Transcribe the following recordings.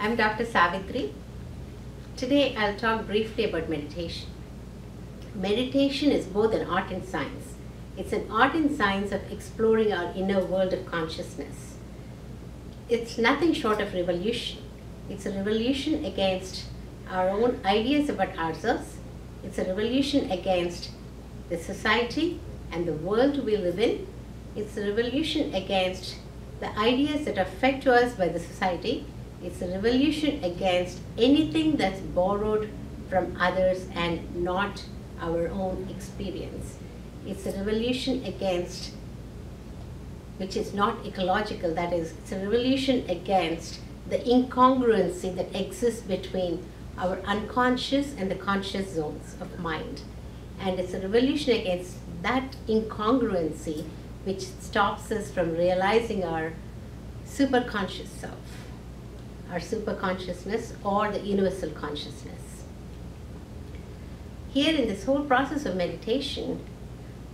I'm Dr. Savitri. Today I'll talk briefly about meditation. Meditation is both an art and science. It's an art and science of exploring our inner world of consciousness. It's nothing short of revolution. It's a revolution against our own ideas about ourselves. It's a revolution against the society and the world we live in. It's a revolution against the ideas that are fed to us by the society. It's a revolution against anything that's borrowed from others and not our own experience. It's a revolution against, which is not ecological, that is, it's a revolution against the incongruency that exists between our unconscious and the conscious zones of mind. And it's a revolution against that incongruency which stops us from realizing our superconscious self, our superconsciousness, or the universal consciousness. Here in this whole process of meditation,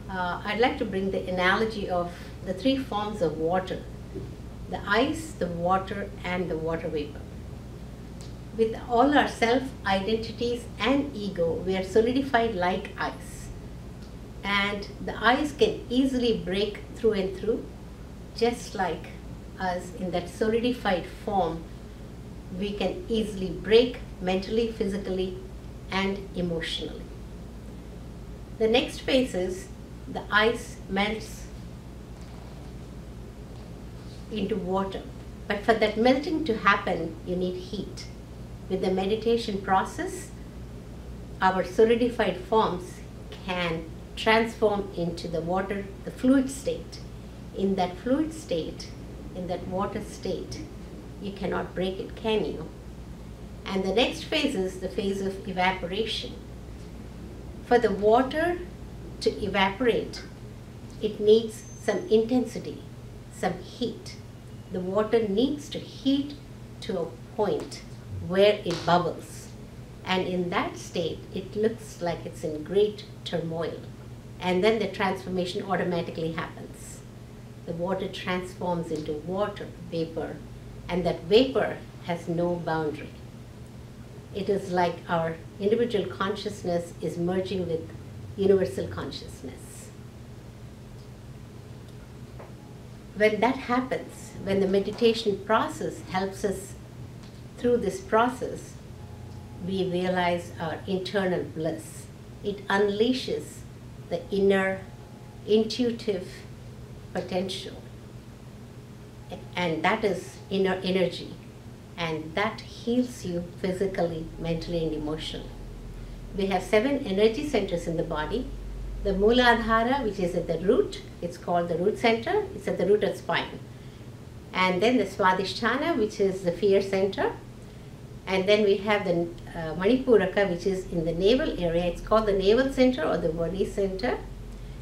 I'd like to bring the analogy of the three forms of water: the ice, the water, and the water vapor. With all our self-identities and ego, we are solidified like ice. And the ice can easily break through and through, just like us in that solidified form. We can easily break mentally, physically, and emotionally. The next phase is the ice melts into water. But for that melting to happen, you need heat. With the meditation process, our solidified forms can transform into the water, the fluid state. In that fluid state, in that water state, you cannot break it, can you? And the next phase is the phase of evaporation. For the water to evaporate, it needs some intensity, some heat. The water needs to heat to a point where it bubbles. And in that state, it looks like it's in great turmoil. And then the transformation automatically happens. The water transforms into water, vapor, and that vapor has no boundary. It is like our individual consciousness is merging with universal consciousness. When that happens, when the meditation process helps us through this process, we realize our internal bliss. It unleashes the inner intuitive potential, and that is inner energy, and that heals you physically, mentally, and emotionally. We have 7 energy centers in the body. The Mooladhara, which is at the root, it's called the root center, it's at the root of spine. And then the Swadhisthana, which is the fear center. And then we have the Manipuraka, which is in the navel area, it's called the navel center or the worry center.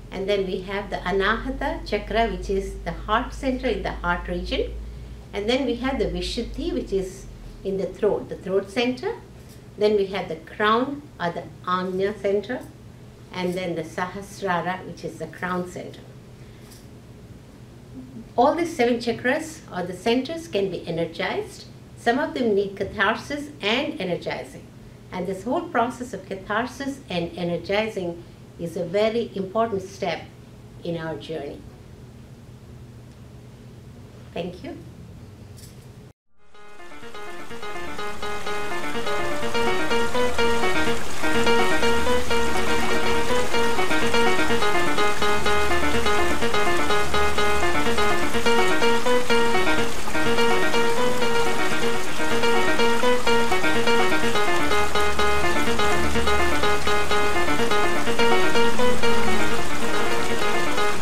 And then we have the Anahata chakra, which is the heart center in the heart region. And then we have the Vishuddhi, which is in the throat center. Then we have the crown or the Ajna center. And then the Sahasrara, which is the crown center. All these 7 chakras or the centers can be energized. Some of them need catharsis and energizing. And this whole process of catharsis and energizing is a very important step in our journey. Thank you.